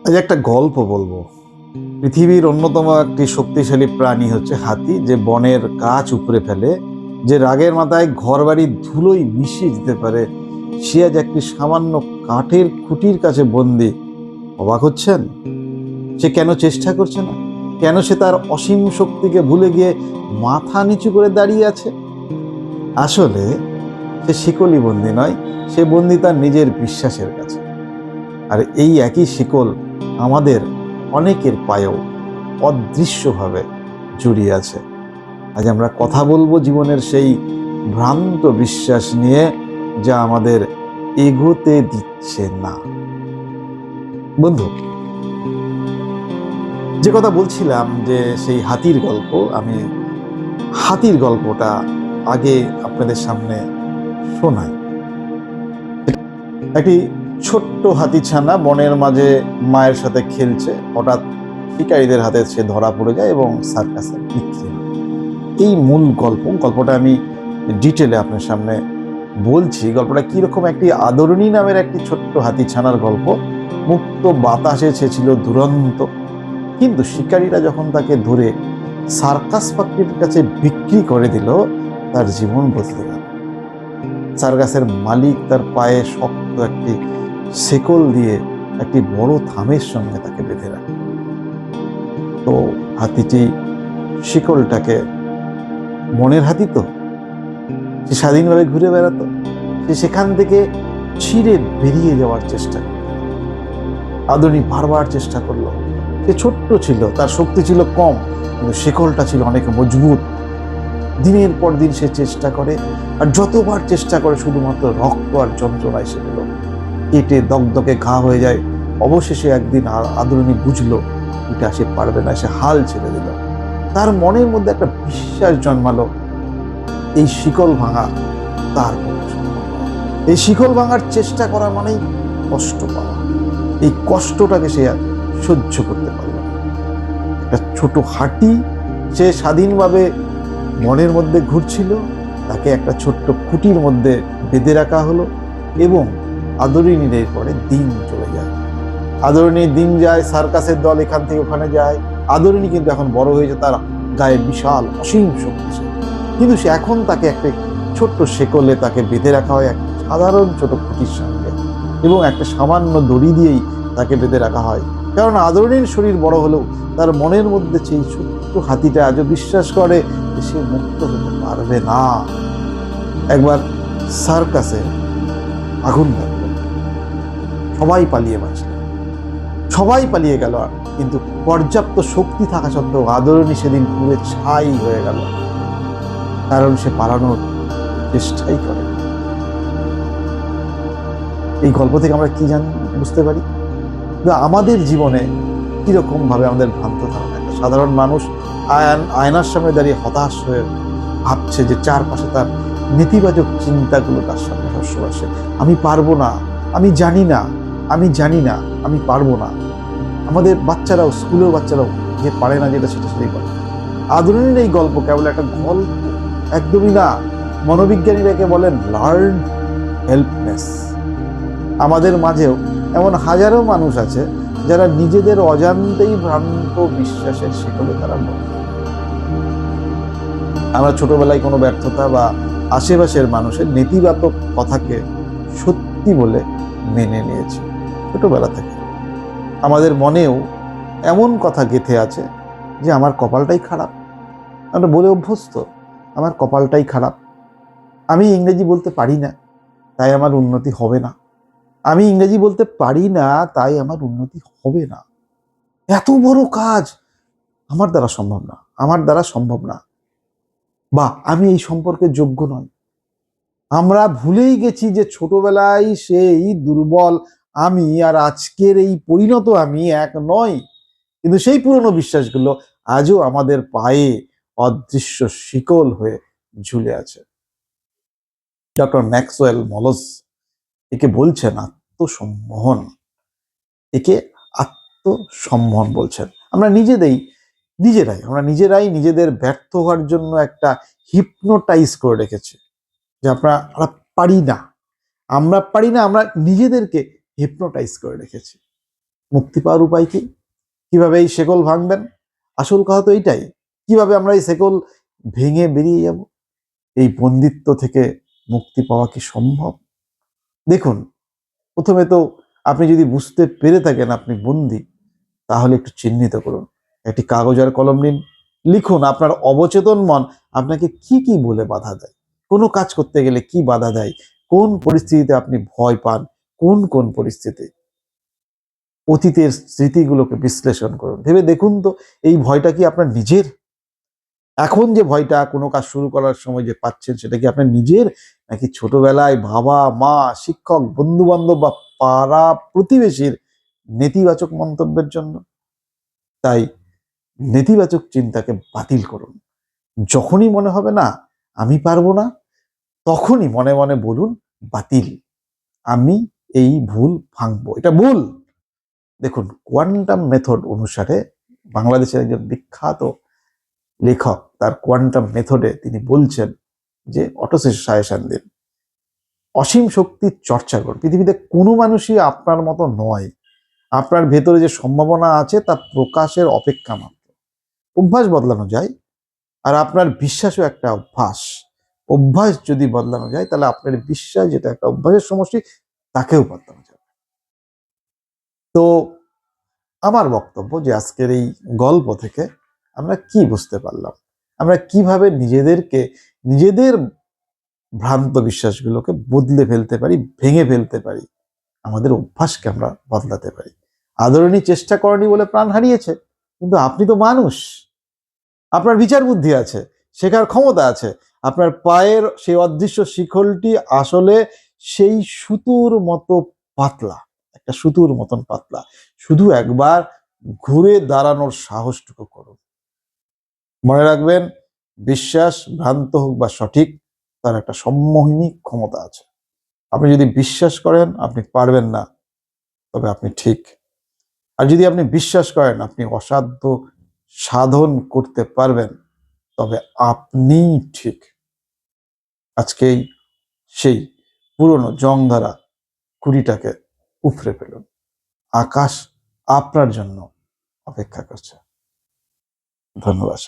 আজ একটা গল্প বলবো। পৃথিবীর অন্যতম একটি শক্তিশালী প্রাণী হচ্ছে হাতি, যে বনের গাছ উপড়ে ফেলে, যে রাগের মাথায় ঘরবাড়ির ধুলোই মিশিয়ে দিতে পারে। সে আজ একটি সামান্য কাঠের খুঁটির কাছে বন্দি। অবাক হচ্ছেন? সে কেন চেষ্টা করছে না? কেন সে তার অসীম শক্তিকে ভুলে গিয়ে মাথা নিচু করে দাঁড়িয়ে আছে? আসলে সে শিকলি বন্দি নয়, সে বন্দি তার নিজের বিশ্বাসের কাছে। আর এই একই শিকল আমাদের অনেকের পায়েও অদৃশ্যভাবে জড়িয়ে আছে। আজ আমরা কথা বলবো জীবনের সেই ভ্রান্ত বিশ্বাস নিয়ে, যা আমাদের এগোতে দিচ্ছে না। বন্ধু, যে কথা বলছিলাম, যে সেই হাতির গল্প, আমি হাতির গল্পটা আগে আপনাদের সামনে শোনাই। একটি ছোট্ট হাতি ছানা বনের মাঝে মায়ের সাথে খেলছে। হঠাৎ শিকারীদের হাতে সে ধরা পড়ে যায় এবং সার্কাসে বিক্রি হয়। এই মূল গল্পটা আমি ডিটেলে আপনার সামনে বলছি। গল্পটা কিরকম? একটি আদরণী নামের একটি ছোট্ট হাতি ছানার গল্প। মুক্ত বাতাসে সে ছিল দুরন্ত, কিন্তু শিকারীরা যখন তাকে ধরে সার্কাস পাখির কাছে বিক্রি করে দিল, তার জীবন বদলে গেল। সার্কাসের মালিক তার পায়ে শক্ত একটি শেকল দিয়ে একটি বড় থামের সঙ্গে তাকে বেঁধে রাখে। তো হাতিটি শিকলটাকে, মনের হাতি তো, সে স্বাধীনভাবে ঘুরে বেড়াতো। সে সেখান থেকে ছিঁড়ে বেরিয়ে যাওয়ার চেষ্টা করল। আদরণী বারবার চেষ্টা করলো। সে ছোট্ট ছিল, তার শক্তি ছিল কম, কিন্তু শিকলটা ছিল অনেক মজবুত। দিনের পর দিন সে চেষ্টা করে, আর যতবার চেষ্টা করে শুধুমাত্র রক্ত আর যন্ত্রণায় সে পেল। কেটে দগদগে ঘা হয়ে যায়। অবশেষে একদিন আদরণী বুঝলো এটা সে পারবে না, সে হাল ছেড়ে দিল। তার মনের মধ্যে একটা বিশ্বাস জন্মালো, এই শিকল ভাঙা তার পক্ষে সম্ভব নয়। এই শিকল ভাঙার চেষ্টা করা মানেই কষ্ট পাওয়া। এই কষ্টটাকে সে আর সহ্য করতে পারল না। একটা ছোট হাতি, সে স্বাধীনভাবে মনের মধ্যে ঘুরছিল। তাকে একটা ছোট্ট খুঁটির মধ্যে বেঁধে রাখা হলো এবং আদরণীর পরে দিন চলে যায়। আদরণীর দিন যায়, সার্কাসের দল এখান থেকে ওখানে যায়। আদরণী কিন্তু এখন বড় হয়েছে, তার গায়ে বিশাল অসীম শক্তি। কিন্তু সে এখন তাকে একটা ছোট্ট শেকলে তাকে বেঁধে রাখা হয়, এক সাধারণ ছোট খুঁটির সঙ্গে, এবং একটা সামান্য দড়ি দিয়েই তাকে বেঁধে রাখা হয়। কারণ আদরণীর শরীর বড় হলেও তার মনের মধ্যে সেই ছোট্ট হাতিটা আজও বিশ্বাস করে যে সে মুক্ত হতে পারবে না। একবার সার্কাসে আগুন লাগলো, সবাই পালিয়ে বাঁচল, সবাই পালিয়ে গেল, কিন্তু পর্যাপ্ত শক্তি থাকা সত্ত্বেও আদরণী সেদিন পুরো ছাই হয়ে গেল, কারণ সে পালানোর চেষ্টাই করে। এই গল্প থেকে আমরা কি বুঝতে পারি? আমাদের জীবনে কিরকম ভাবে আমাদের ভ্রান্ত ধারণা। একটা সাধারণ মানুষ আয়নার সামনে দাঁড়িয়ে হতাশ হয়ে ভাবছে যে চারপাশে তার নেতিবাচক চিন্তাগুলো তার সামনে সবসময় আসে। আমি পারবো না, আমি জানি না, আমি জানি না, আমি পারবো না। আমাদের বাচ্চারাও, স্কুলের বাচ্চারাও যে পারে না যেটা সেটা সেটাই পারে। আদরণীর এই গল্প কেবল একটা গল্প, একদমই না। মনোবিজ্ঞানীরা একে বলেন লার্ন হেল্পনেস। আমাদের মাঝেও এমন হাজারো মানুষ আছে যারা নিজেদের অজান্তেই ভ্রান্ত বিশ্বাসের শিকলে তারা বন্দী। আমরা ছোটবেলায় কোনো ব্যর্থতা বা আশেপাশের মানুষের নেতিবাচক কথাকে সত্যি বলে মেনে নিয়েছি। ছোটবেলা থেকে আমাদের মনেও এমন কথা গেঁথে আছে যে আমার কপালটাই খারাপ। আমরা বলে অভ্যস্ত, আমার কপালটাই খারাপ, আমি ইংরেজি বলতে পারি না তাই আমার উন্নতি হবে না, আমি ইংরেজি বলতে পারি না তাই আমার উন্নতি হবে না, এত বড় কাজ আমার দ্বারা সম্ভব না, আমার দ্বারা সম্ভব না, বা আমি এই সম্পর্কে যোগ্য নই। আমরা ভুলেই গেছি যে ছোটবেলায় সেই দুর্বল আমি আর আজকের এই পরিণত আমি এক নয়। কিন্তু সেই পুরনো বিশ্বাসগুলো আজও আমাদের পায়ে অদৃশ্য শিকল হয়ে ঝুলে আছে। ডক্টর ম্যাক্সওয়েল মলস একে বলছেন আত্মসম্মোহন। একে আত্মসম্মোহন বলছেন। আমরা নিজেরাই নিজেদের ব্যর্থ হওয়ার জন্য একটা হিপনোটাইজ করে রেখেছি, যে আমরা পারি না, আমরা নিজেদেরকে হিপনোটাইজ করে রেখেছি। মুক্তি পাওয়ার উপায় কি? কিভাবে এই শেকল ভাঙবেন? আসল কথা তো এইটাই। কিভাবে আমরা এই শেকল ভেঙে বেরিয়ে যাব? এই বন্দিত্ব থেকে মুক্তি পাওয়া কি সম্ভব? দেখুন, প্রথমে তো আপনি যদি বুঝতে পেরে থাকেন আপনি বন্দী, তাহলে একটু চিহ্নিত করুন। একটি কাগজ আর কলম নিন, লিখুন আপনার অবচেতন মন আপনাকে কি কি বলে বাধা দেয়। কোনো কাজ করতে গেলে কি বাধা দেয়, কোন পরিস্থিতিতে আপনি ভয় পান, কোন কোন পরিস্থিতি। অতীতের স্মৃতিগুলোকে বিশ্লেষণ করুন, ভেবে দেখুন তো এই ভয়টা কি আপনার নিজের? এখন যে ভয়টা কোনো কাজ শুরু করার সময় যে পাচ্ছেন, সেটা কি আপনার নিজের, নাকি ছোটবেলায় বাবা মা, শিক্ষক, বন্ধু বান্ধব বা পাড়া প্রতিবেশীর নেতিবাচক মন্তব্যের জন্য? তাই নেতিবাচক চিন্তাকে বাতিল করুন। যখনই মনে হবে না আমি পারবো না, তখনই মনে মনে বলুন বাতিল, আমি এই ভুল ভাঙবো, এটা ভুল। দেখুন, কোয়ান্টাম মেথড অনুসারে বাংলাদেশের একজন বিখ্যাত লেখক তার কোয়ান্টাম মেথডে তিনি বলছেন যে সাজেশন দিন, অসীম শক্তির চর্চা করুন। পৃথিবীতে কোনো মানুষই আপনার মতো নয়। আপনার ভেতরে যে সম্ভাবনা আছে তা প্রকাশের অপেক্ষা মাত্র। অভ্যাস বদলানো যায়, আর আপনার বিশ্বাসও একটা অভ্যাস। অভ্যাস যদি বদলানো যায়, তাহলে আপনার বিশ্বাস, যেটা একটা অভ্যাসের সমষ্টি, তাকেও বদলানো যাবে। তো আমার বক্তব্য যে আজকের এই গল্প থেকে আমরা কি বুঝতে পারলাম, আমরা কিভাবে নিজেদেরকে, নিজেদের ভ্রান্ত বিশ্বাসগুলোকে বদলে ফেলতে পারি, ভেঙে ফেলতে পারি, আমাদের অভ্যাসকে আমরা বদলাতে পারি। আদরণী চেষ্টা করেনি বলে প্রাণ হারিয়েছে, কিন্তু আপনি তো মানুষ, আপনার বিচার বুদ্ধি আছে, শেখার ক্ষমতা আছে। আপনার পায়ের সেই অদৃশ্য শিকলটি আসলে সেই সুতোর মতো পাতলা, একটা সুতোর মতন পাতলা। শুধু একবার ঘুরে দাঁড়ানোর সাহসটুকু করুন। মনে রাখবেন, বিশ্বাস ভ্রান্ত হোক বা সঠিক, তার একটা সম্মোহিনী ক্ষমতা আছে। আপনি যদি বিশ্বাস করেন আপনি পারবেন না, তবে আপনি ঠিক। আর যদি আপনি বিশ্বাস করেন আপনি অসাধ্য সাধন করতে পারবেন, তবে আপনি ঠিক। আজকেই সেই পুরনো জংধারা কুড়িটাকে উপড়ে ফেলুন। আকাশ আপনার জন্য অপেক্ষা করছে। ধন্যবাদ।